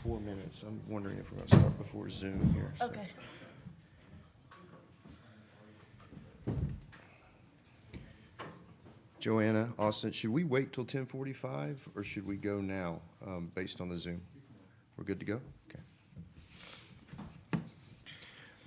4 minutes. I'm wondering if we're going to start before Zoom here. So. Okay. Joanna, Austin, should we wait till 10:45 or should we go now based on the Zoom? We're good to go? Okay.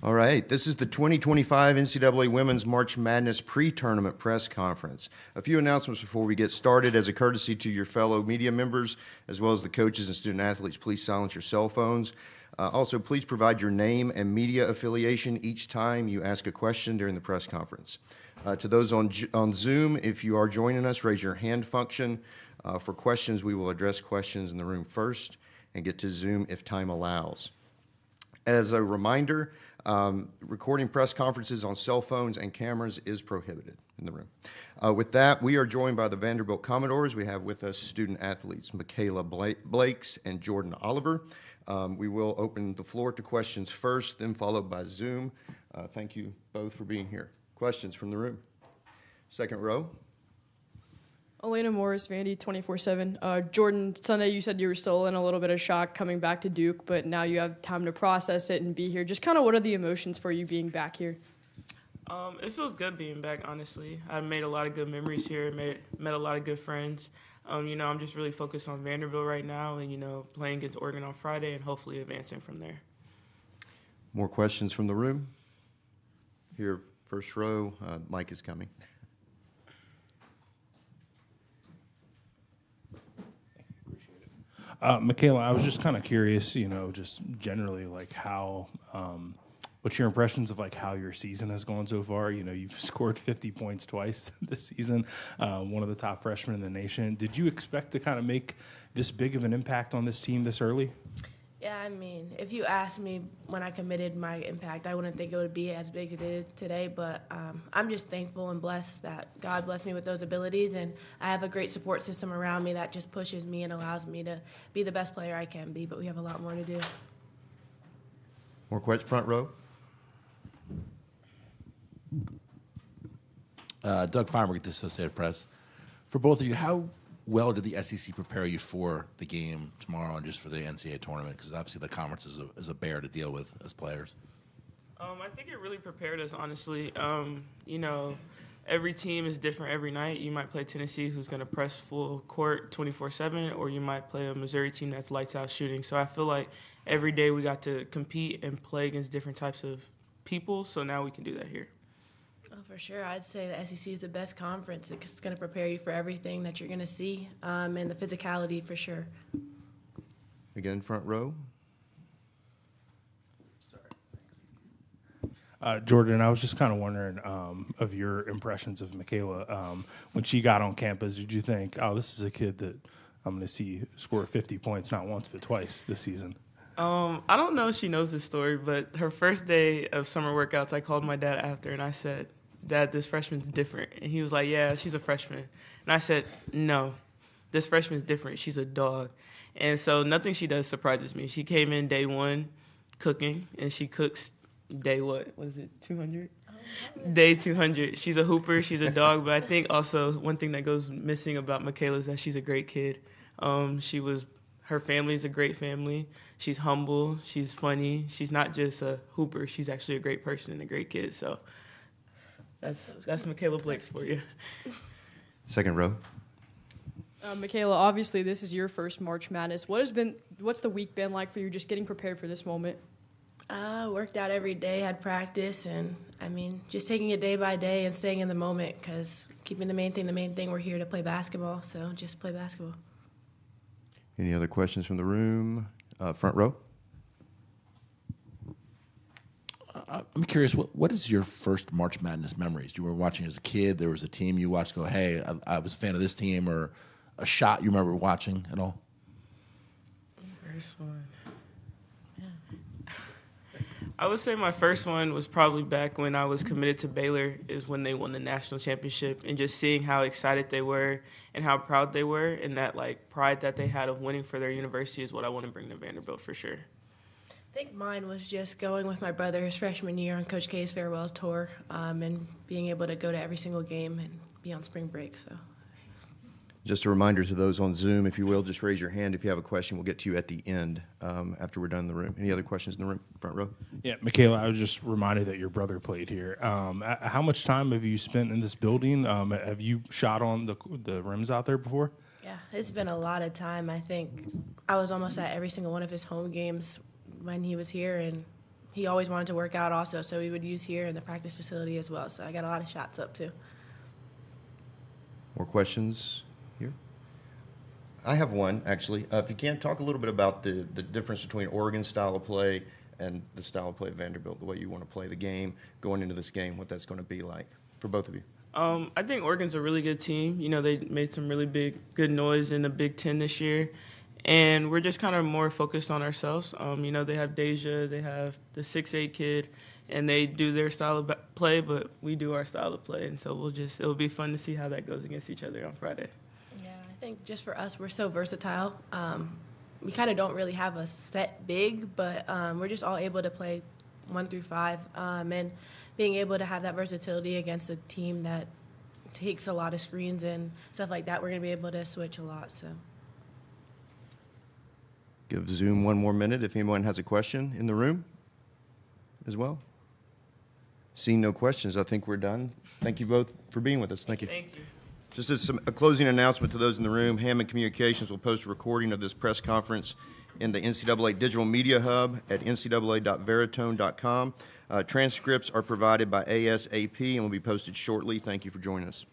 All right. This is the 2025 NCAA Women's March Madness pre-tournament press conference. A few announcements before we get started. As a courtesy to your fellow media members, as well as the coaches and student athletes, please silence your cell phones. Also, please provide your name and media affiliation each time you ask a question during the press conference. To those on Zoom, if you are joining us, raise your hand function. For questions, we will address questions in the room first and get to Zoom if time allows. As a reminder, recording press conferences on cell phones and cameras is prohibited in the room. With that, we are joined by the Vanderbilt Commodores. We have with us student athletes Michaela Blakes and Jordan Oliver. We will open the floor to questions first, then followed by Zoom. Thank you both for being here. Questions from the room? Second row. Elena Morris, Vandy 24/7. Jordan, Sunday you said you were still in a little bit of shock coming back to Duke, but now you have time to process it and be here. Just kind of what are the emotions for you being back here? It feels good being back, honestly. I made a lot of good memories here, met a lot of good friends. I'm just really focused on Vanderbilt right now and, playing against Oregon on Friday and hopefully advancing from there. More questions from the room? Here, first row. Mike is coming. Michaela, I was just kind of curious, just generally, like how, what's your impressions of like how your season has gone so far? You've scored 50 points twice this season, one of the top freshmen in the nation. Did you expect to kind of make this big of an impact on this team this early? Yeah, if you asked me when I committed my impact, I wouldn't think it would be as big as it is today, but I'm just thankful and blessed that God blessed me with those abilities, and I have a great support system around me that just pushes me and allows me to be the best player I can be, but we have a lot more to do. More questions, front row? Doug Feinberg, the Associated Press. For both of you, how well did the SEC prepare you for the game tomorrow and just for the NCAA tournament? Because obviously the conference is a bear to deal with as players. I think it really prepared us, honestly. Every team is different every night. You might play Tennessee, who's going to press full court 24/7, or you might play a Missouri team that's lights out shooting. So I feel like every day we got to compete and play against different types of people, so now we can do that here. Oh, for sure. I'd say the SEC is the best conference. It's going to prepare you for everything that you're going to see, and the physicality for sure. Again, front row. Jordan, I was just kind of wondering of your impressions of Michaela. When she got on campus, did you think, oh, this is a kid that I'm going to see score 50 points not once but twice this season? I don't know if she knows this story, but her first day of summer workouts, I called my dad after, and I said, Dad, this freshman's different. And he was like, yeah, she's a freshman. And I said, no, this freshman's different. She's a dog. And so nothing she does surprises me. She came in day one cooking, and she cooks day what? What is it, 200? Day 200. She's a hooper. She's a dog. But I think also one thing that goes missing about Michaela is that she's a great kid. Her family is a great family. She's humble. She's funny. She's not just a hooper. She's actually a great person and a great kid. So that's Michaela Blakes for you. Second row. Michaela, obviously this is your first March Madness. What's the week been like for you, just getting prepared for this moment? Worked out every day, had practice, and just taking it day by day and staying in the moment, because keeping the main thing, we're here to play basketball, so just play basketball. Any other questions from the room? Front row. I'm curious, what is your first March Madness memories? You were watching as a kid, there was a team you watched go, hey, I was a fan of this team, or a shot you remember watching at all? First one. I would say my first one was probably back when I was committed to Baylor, is when they won the national championship, and just seeing how excited they were and how proud they were, and that pride that they had of winning for their university is what I want to bring to Vanderbilt for sure. I think mine was just going with my brother his freshman year on Coach K's farewell tour, and being able to go to every single game and be on spring break. So, Just a reminder to those on Zoom, if you will, just raise your hand if you have a question. We'll get to you at the end after we're done in the room. Any other questions in the room, front row? Yeah, Michaela, I was just reminded that your brother played here. How much time have you spent in this building? Have you shot on the rims out there before? Yeah, it's been a lot of time. I think I was almost at every single one of his home games when he was here, and he always wanted to work out also, so we would use here in the practice facility as well. So I got a lot of shots up too. More questions here? I have one, actually. If you can, talk a little bit about the difference between Oregon's style of play and the style of play of Vanderbilt, the way you want to play the game, going into this game, what that's going to be like for both of you. I think Oregon's a really good team. You know, they made some really good noise in the Big Ten this year. And we're just kind of more focused on ourselves. You know, they have Deja, they have the 6'8" kid, and they do their style of play, but we do our style of play. And so it'll be fun to see how that goes against each other on Friday. Yeah, I think just for us, we're so versatile. We kind of don't really have a set big, but we're just all able to play 1 through 5. And being able to have that versatility against a team that takes a lot of screens and stuff like that, we're going to be able to switch a lot. So. Give Zoom one more minute if anyone has a question in the room as well. Seeing no questions, I think we're done. Thank you both for being with us. Thank you. Thank you. Just as a closing announcement to those in the room, Hammond Communications will post a recording of this press conference in the NCAA Digital Media Hub at ncaa.veritone.com. Transcripts are provided by ASAP and will be posted shortly. Thank you for joining us.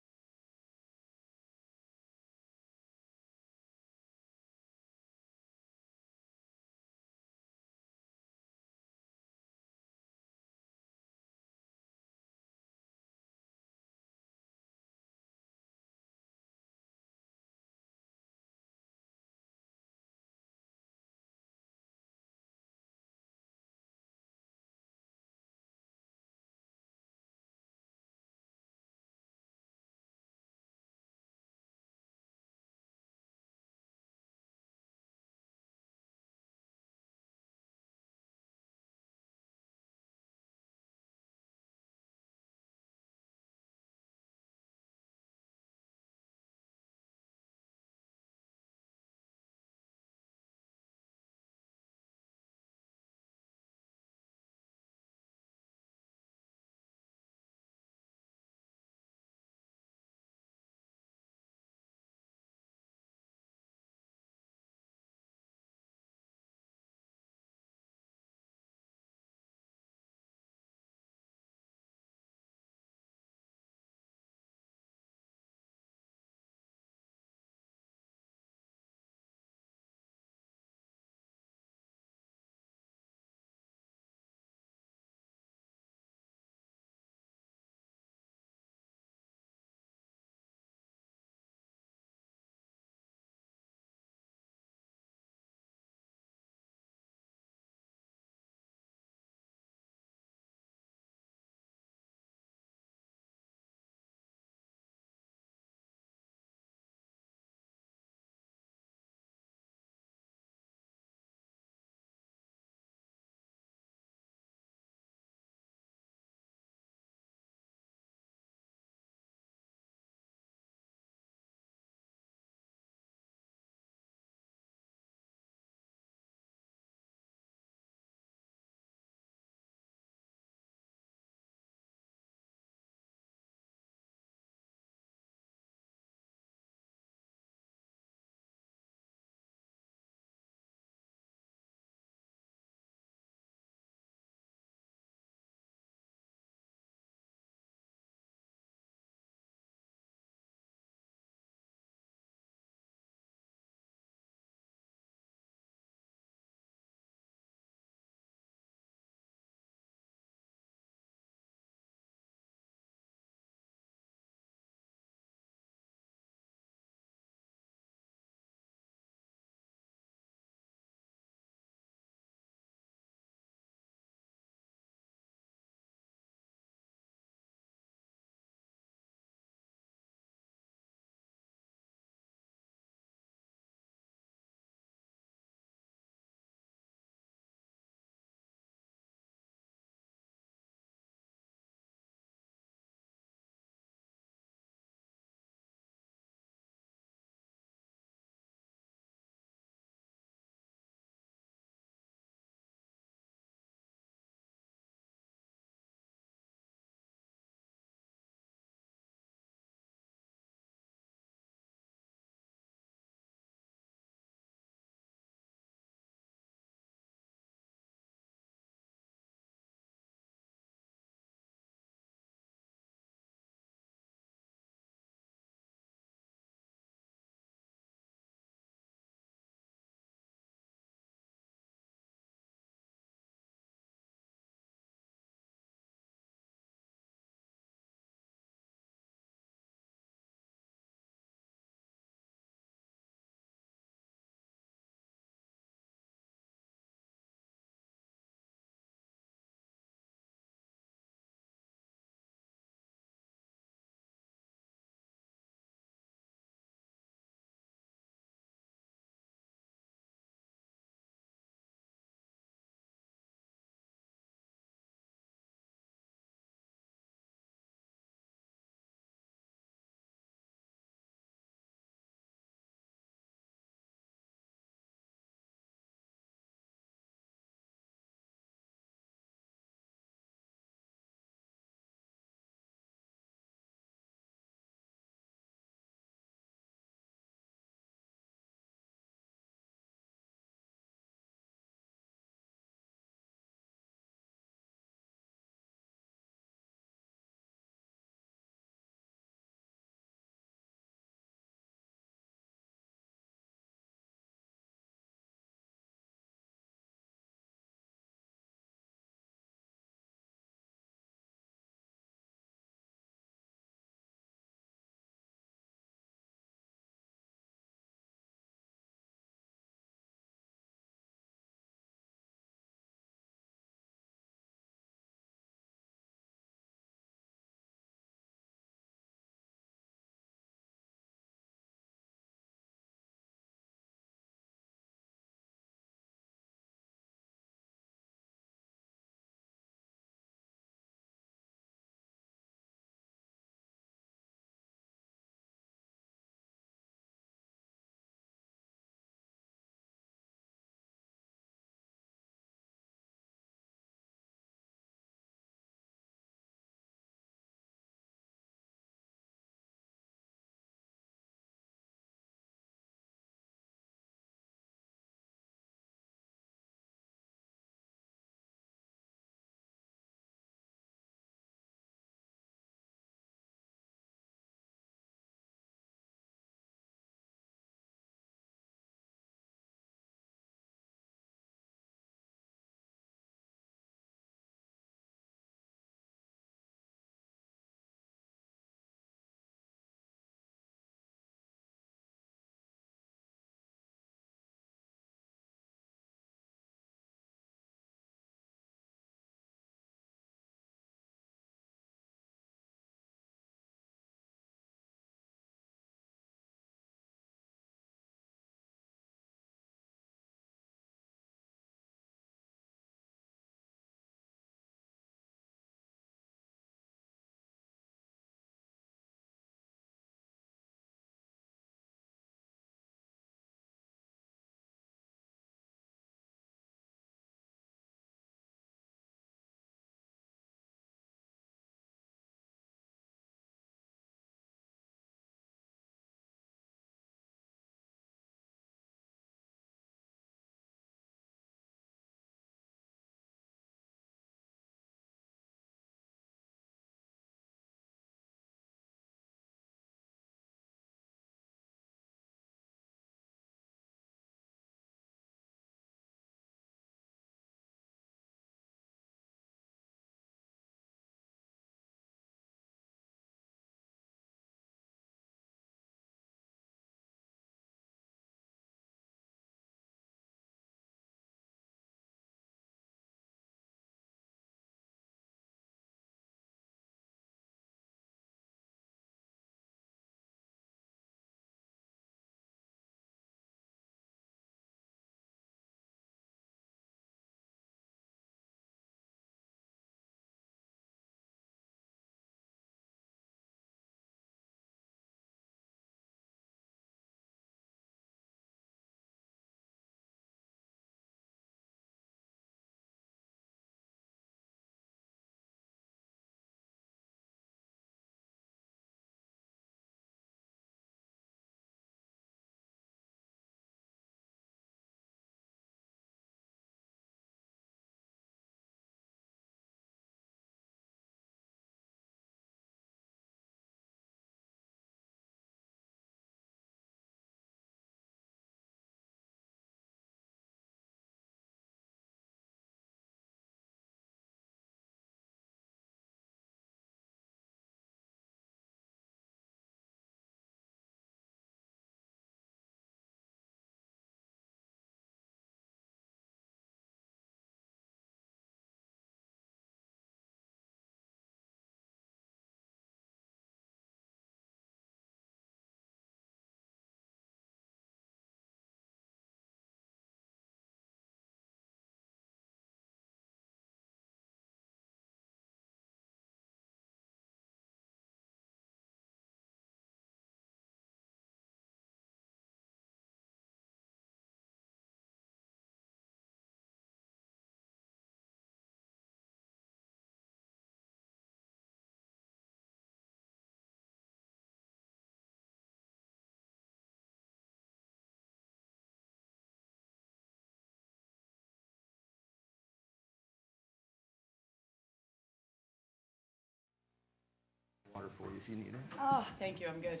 for you if you need it. Oh, thank you. I'm good.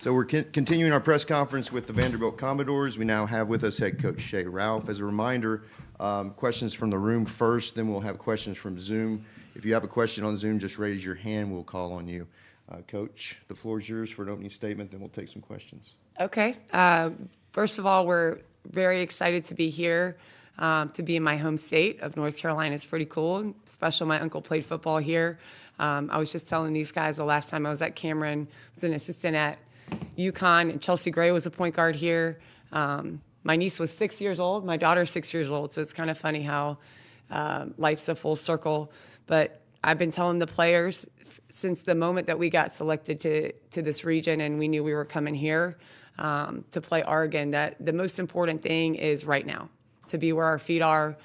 So we're continuing our press conference with the Vanderbilt Commodores. We now have with us head coach Shay Ralph. As a reminder, questions from the room first, then we'll have questions from Zoom. If you have a question on Zoom, just raise your hand. We'll call on you. Coach, the floor is yours for an opening statement, then we'll take some questions. Okay. First of all, we're very excited to be here, to be in my home state of North Carolina. It's pretty cool. Special, my uncle played football here. I was just telling these guys the last time I was at Cameron, I was an assistant at UConn, and Chelsea Gray was a point guard here. My niece was 6 years old. My daughter's 6 years old, so it's kind of funny how life's a full circle. But I've been telling the players since the moment that we got selected to this region and we knew we were coming here to play Oregon, that the most important thing is right now, to be where our feet are,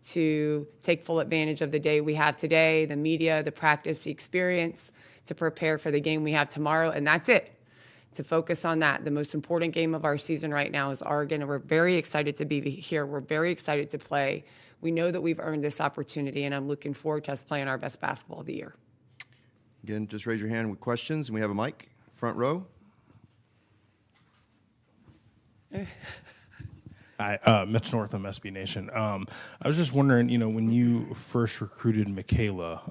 to take full advantage of the day we have today, the media, the practice, the experience, to prepare for the game we have tomorrow, and that's it. To focus on that. The most important game of our season right now is Oregon, and we're very excited to be here. We're very excited to play. We know that we've earned this opportunity, and I'm looking forward to us playing our best basketball of the year. Again, just raise your hand with questions, and we have a mic, front row. Hi, Mitch Northam, SB Nation. I was just wondering, when you first recruited Michaela,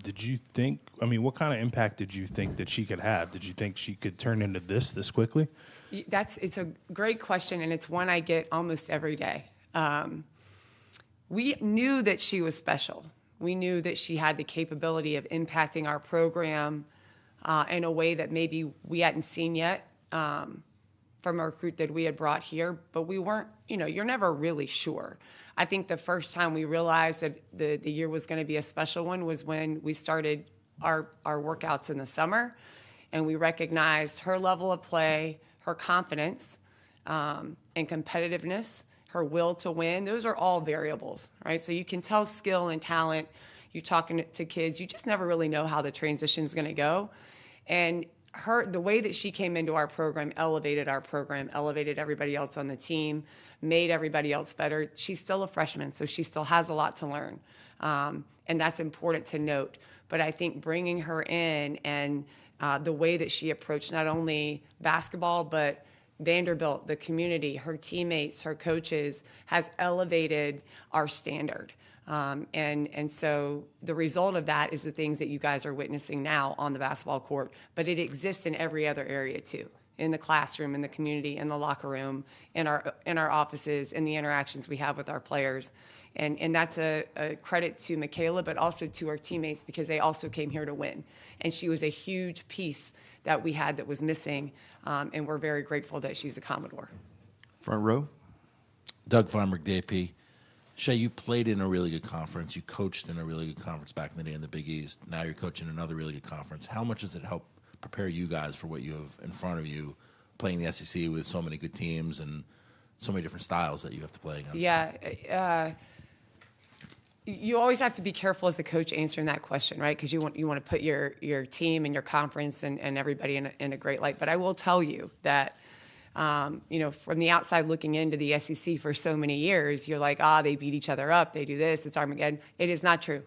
did you think, what kind of impact did you think that she could have? Did you think she could turn into this quickly? It's a great question, and it's one I get almost every day. We knew that she was special. We knew that she had the capability of impacting our program in a way that maybe we hadn't seen yet. From a recruit that we had brought here, but we weren't, you're never really sure. I think the first time we realized that the year was going to be a special one was when we started our workouts in the summer, and we recognized her level of play, her confidence, and competitiveness, her will to win. Those are all variables, right? So you can tell skill and talent. You're talking to kids. You just never really know how the transition is going to go. And the way that she came into our program, elevated everybody else on the team, made everybody else better. She's still a freshman, so she still has a lot to learn. And that's important to note. But I think bringing her in and the way that she approached not only basketball, but Vanderbilt, the community, her teammates, her coaches, has elevated our standard. And so the result of that is the things that you guys are witnessing now on the basketball court, but it exists in every other area too, in the classroom, in the community, in the locker room, in our offices, in the interactions we have with our players. And that's a credit to Michaela, but also to our teammates, because they also came here to win. And she was a huge piece that we had that was missing, and we're very grateful that she's a Commodore. Front row. Doug Feinberg, DAP. Shay, you played in a really good conference. You coached in a really good conference back in the day in the Big East. Now you're coaching another really good conference. How much does it help prepare you guys for what you have in front of you, playing the SEC with so many good teams and so many different styles that you have to play against? Yeah. You always have to be careful as a coach answering that question, right? Because you want to put your team and your conference and everybody in a great light. But I will tell you that from the outside looking into the SEC for so many years, you're like, they beat each other up, they do this, it's Armageddon. It is not true.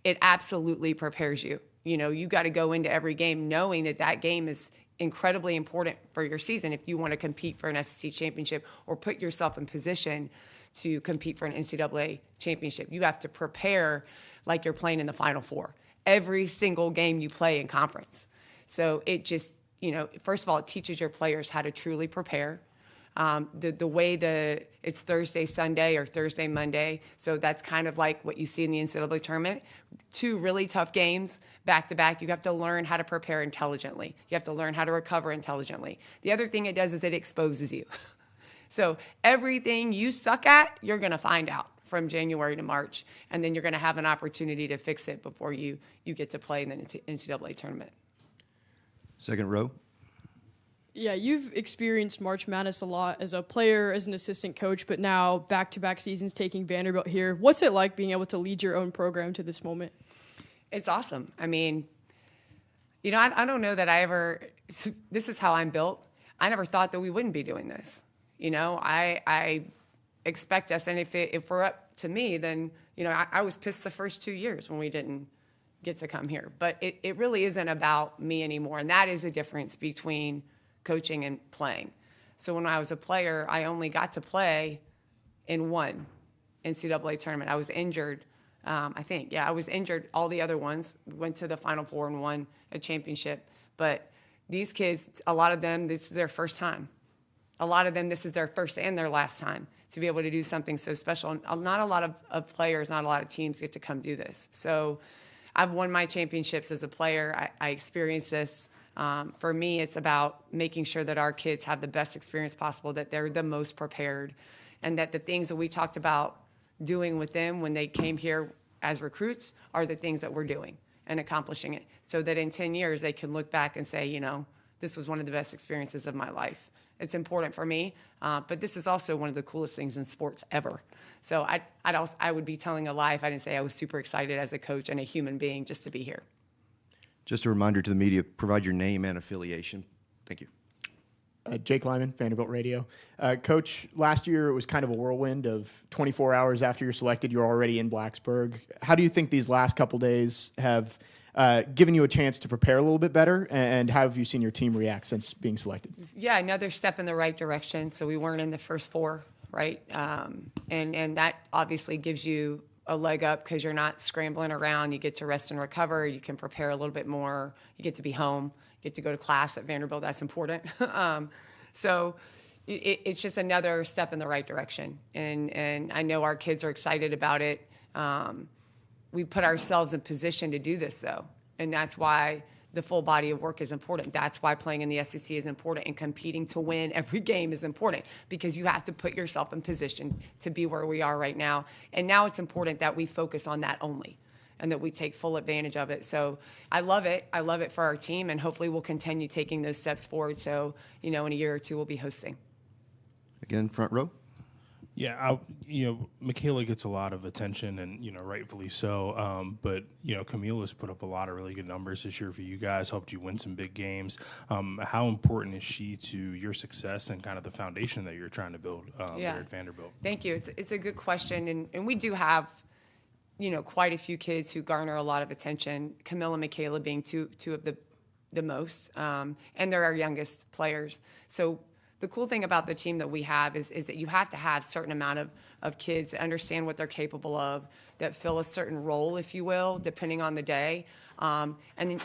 It absolutely prepares you. You got to go into every game knowing that game is incredibly important for your season if you want to compete for an SEC championship or put yourself in position to compete for an NCAA championship. You have to prepare like you're playing in the Final Four every single game you play in conference. So it just, first of all, it teaches your players how to truly prepare. The way it's Thursday, Sunday, or Thursday, Monday, so that's kind of like what you see in the NCAA tournament. 2 really tough games back-to-back. You have to learn how to prepare intelligently. You have to learn how to recover intelligently. The other thing it does is it exposes you. So everything you suck at, you're going to find out from January to March, and then you're going to have an opportunity to fix it before you get to play in the NCAA tournament. Second row. Yeah, you've experienced March Madness a lot as a player, as an assistant coach, but now back-to-back seasons taking Vanderbilt here. What's it like being able to lead your own program to this moment? It's awesome. I mean, I don't know that this is how I'm built. I never thought that we wouldn't be doing this. I expect us, and if we're up to me, then, I was pissed the first 2 years when we didn't get to come here. But it really isn't about me anymore. And that is the difference between coaching and playing. So when I was a player, I only got to play in one NCAA tournament. I was injured, I think. Yeah, I was injured all the other ones. Went to the Final Four and won a championship. But these kids, a lot of them, this is their first time. A lot of them, this is their first and their last time to be able to do something so special. Not a lot of players, not a lot of teams get to come do this. So I've won my championships as a player. I experienced this. For me, it's about making sure that our kids have the best experience possible, that they're the most prepared, and that the things that we talked about doing with them when they came here as recruits are the things that we're doing and accomplishing it, so that in 10 years they can look back and say, this was one of the best experiences of my life. It's important for me, but this is also one of the coolest things in sports ever. So I would be telling a lie if I didn't say I was super excited as a coach and a human being just to be here. Just a reminder to the media, provide your name and affiliation. Thank you. Jake Lyman, Vanderbilt Radio. Coach, last year it was kind of a whirlwind of 24 hours after you're selected, you're already in Blacksburg. How do you think these last couple days have given you a chance to prepare a little bit better, and how have you seen your team react since being selected? Yeah, another step in the right direction. So we weren't in the first four, right? And that obviously gives you a leg up because you're not scrambling around. You get to rest and recover. You can prepare a little bit more. You get to be home. You get to go to class at Vanderbilt. That's important. So it's just another step in the right direction. And I know our kids are excited about it. We put ourselves in position to do this, though. And that's why the full body of work is important. That's why playing in the SEC is important, and competing to win every game is important, because you have to put yourself in position to be where we are right now. And now it's important that we focus on that only and that we take full advantage of it. So I love it. I love it for our team, and hopefully we'll continue taking those steps forward. So, in a year or two, we'll be hosting. Again, front row. Yeah, Michaela gets a lot of attention, and rightfully so. But Camila's put up a lot of really good numbers this year for you guys. Helped you win some big games. How important is she to your success and kind of the foundation that you're trying to build there at Vanderbilt? Thank you. It's a good question, and we do have quite a few kids who garner a lot of attention. Camila and Michaela being two of the most, and they're our youngest players. So the cool thing about the team that we have is that you have to have a certain amount of kids that understand what they're capable of, that fill a certain role, if you will, depending on the day. And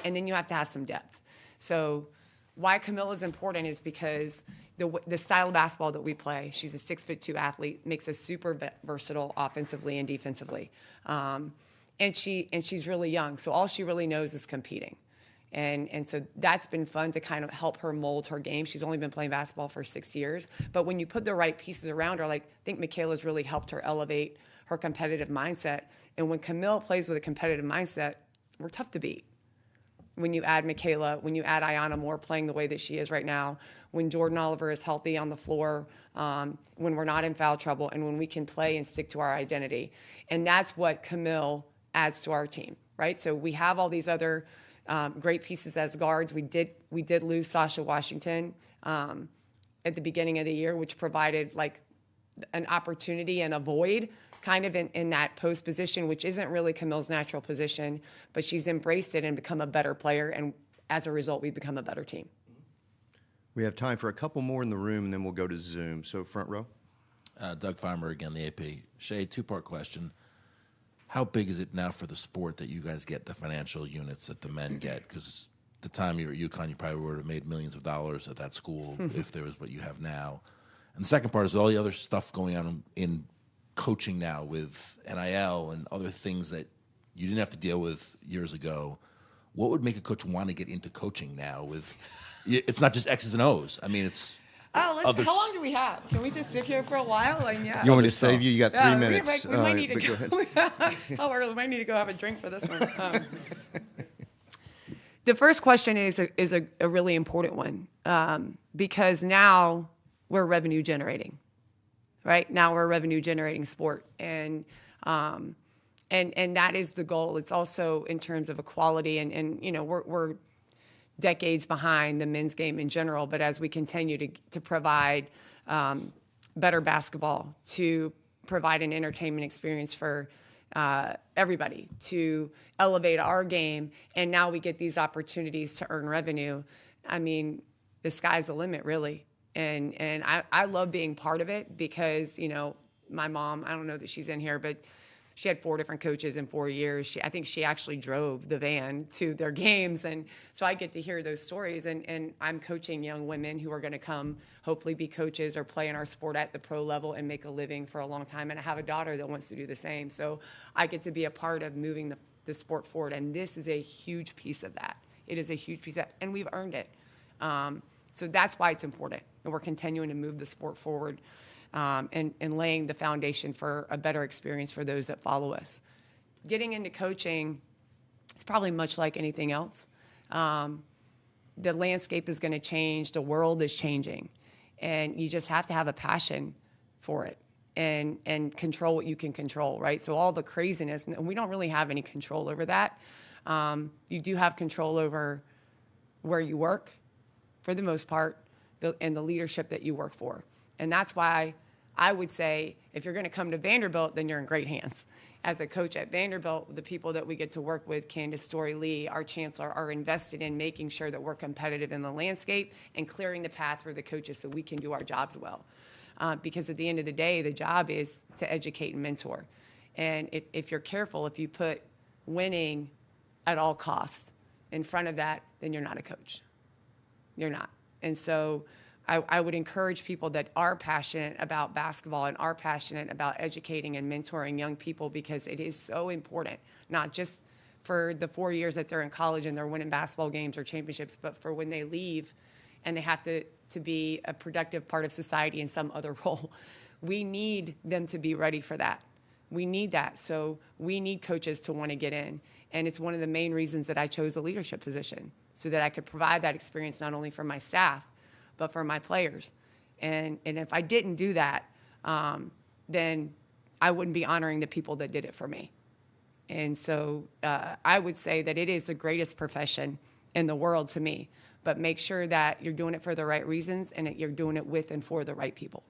then you have to have some depth. So why Camilla is important is because the style of basketball that we play, she's a 6'2" athlete, makes us super versatile offensively and defensively. And she's really young, so all she really knows is competing. And so that's been fun to kind of help her mold her game. She's only been playing basketball for 6 years. But when you put the right pieces around her, I think Michaela's really helped her elevate her competitive mindset. And when Camille plays with a competitive mindset, we're tough to beat. When you add Michaela, when you add Ayanna Moore playing the way that she is right now, when Jordan Oliver is healthy on the floor, when we're not in foul trouble, and when we can play and stick to our identity. And that's what Camille adds to our team, right? So we have all these other great pieces as guards. We did lose Sasha Washington at the beginning of the year, which provided an opportunity and a void kind of in that post position, which isn't really Camille's natural position, but she's embraced it and become a better player. And as a result, we've become a better team. We have time for a couple more in the room, and then we'll go to Zoom. So front row. Doug Farmer again, the AP. Shay, two-part question. How big is it now for the sport that you guys get the financial units that the men get? Because the time you were at UConn, you probably would have made millions of dollars at that school if there was what you have now. And the second part is all the other stuff going on in coaching now with NIL and other things that you didn't have to deal with years ago. What would make a coach want to get into coaching now? It's not just X's and O's. I mean, it's... How long do we have? Can we just sit here for a while? You want me to save you? You got 3 minutes. We might need to go. We might need to go have a drink for this one. The first question is a really important one because now we're revenue generating, right? Now we're a revenue generating sport, and that is the goal. It's also in terms of equality, and we're decades behind the men's game in general, but as we continue to provide better basketball, to provide an entertainment experience for everybody, to elevate our game, and now we get these opportunities to earn revenue. I mean, the sky's the limit, really. And I love being part of it because, you know, my mom, I don't know that she's in here, but she had 4 different coaches in 4 years. I think she actually drove the van to their games. And so I get to hear those stories. And I'm coaching young women who are going to come, hopefully be coaches or play in our sport at the pro level and make a living for a long time. And I have a daughter that wants to do the same. So I get to be a part of moving the sport forward. And this is a huge piece of that. It is a huge piece of that. And we've earned it. So that's why it's important. And we're continuing to move the sport forward. And laying the foundation for a better experience for those that follow us. Getting into coaching, it's probably much like anything else. The landscape is going to change. The world is changing. And you just have to have a passion for it and control what you can control, right? So all the craziness, and we don't really have any control over that. You do have control over where you work, for the most part, and the leadership that you work for. And that's why I would say if you're going to come to Vanderbilt, then you're in great hands. As a coach at Vanderbilt, the people that we get to work with, Candace Story-Lee, our chancellor, are invested in making sure that we're competitive in the landscape and clearing the path for the coaches so we can do our jobs well. Because at the end of the day, the job is to educate and mentor. And if you're careful, if you put winning at all costs in front of that, then you're not a coach. You're not. And so I would encourage people that are passionate about basketball and are passionate about educating and mentoring young people, because it is so important, not just for the 4 years that they're in college and they're winning basketball games or championships, but for when they leave and they have to be a productive part of society in some other role. We need them to be ready for that. We need that. So we need coaches to want to get in. And it's one of the main reasons that I chose the leadership position, so that I could provide that experience not only for my staff, but for my players. And if I didn't do that, then I wouldn't be honoring the people that did it for me. And so I would say that it is the greatest profession in the world to me, but make sure that you're doing it for the right reasons and that you're doing it with and for the right people.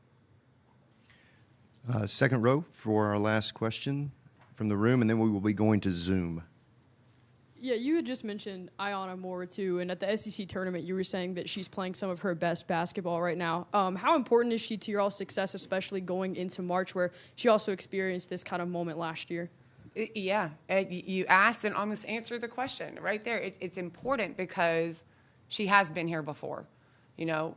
Second row for our last question from the room, and then we will be going to Zoom. Yeah, you had just mentioned Ayanna Moore, too, and at the SEC tournament, you were saying that she's playing some of her best basketball right now. How important is she to your all success, especially going into March, where she also experienced this kind of moment last year? Yeah, you asked and almost answered the question right there. It's important because she has been here before. You know,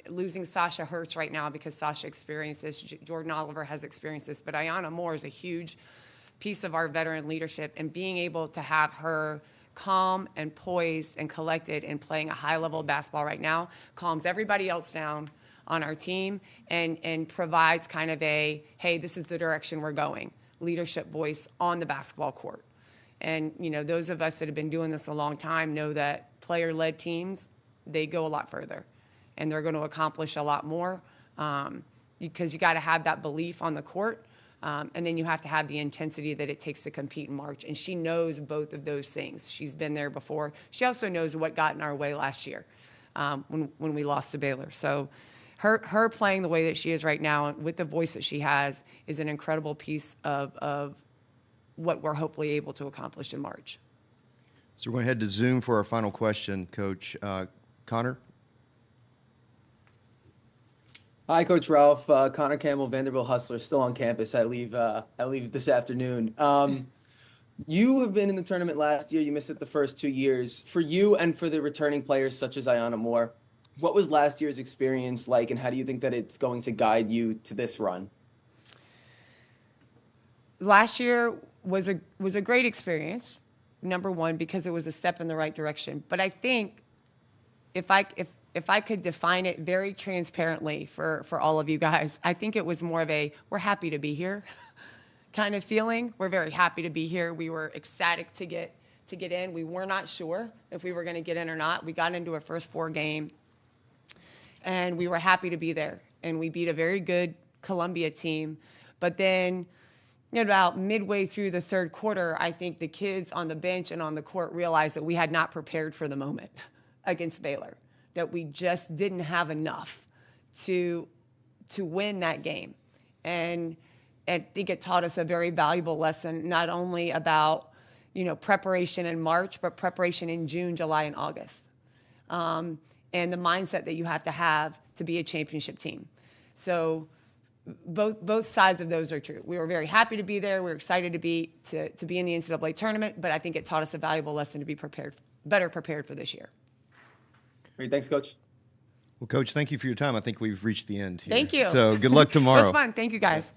losing Sasha hurts right now because Sasha experienced this. Jordan Oliver has experienced this, but Ayanna Moore is a huge piece of our veteran leadership, and being able to have her calm and poised and collected and playing a high level of basketball right now calms everybody else down on our team and provides kind of a, hey, this is the direction we're going, leadership voice on the basketball court. And, you know, those of us that have been doing this a long time know that player-led teams, they go a lot further and they're going to accomplish a lot more because you got to have that belief on the court. And then you have to have the intensity that it takes to compete in March. And she knows both of those things. She's been there before. She also knows what got in our way last year when we lost to Baylor. So her playing the way that she is right now with the voice that she has is an incredible piece of what we're hopefully able to accomplish in March. So we're going to head to Zoom for our final question, Coach. Connor? Hi, Coach Ralph. Connor Campbell, Vanderbilt Hustler, still on campus. I leave this afternoon. You have been in the tournament last year. You missed it the first 2 years. For you and for the returning players such as Ayanna Moore, what was last year's experience like, and how do you think that it's going to guide you to this run? Last year was a great experience, number one, because it was a step in the right direction. But I think if I could define it very transparently for all of you guys, I think it was more of a, we're happy to be here kind of feeling. We're very happy to be here. We were ecstatic to get in. We were not sure if we were going to get in or not. We got into our first 4 game, and we were happy to be there. And we beat a very good Columbia team. But then, about midway through the third quarter, I think the kids on the bench and on the court realized that we had not prepared for the moment against Baylor, that we just didn't have enough to win that game. And I think it taught us a very valuable lesson, not only about, preparation in March, but preparation in June, July, and August. And the mindset that you have to be a championship team. So both sides of those are true. We were very happy to be there. We were excited to be in the NCAA tournament, but I think it taught us a valuable lesson to be better prepared for this year. Great. Thanks, Coach. Well, Coach, thank you for your time. I think we've reached the end here. Thank you. So good luck tomorrow. It was fun. Thank you, guys.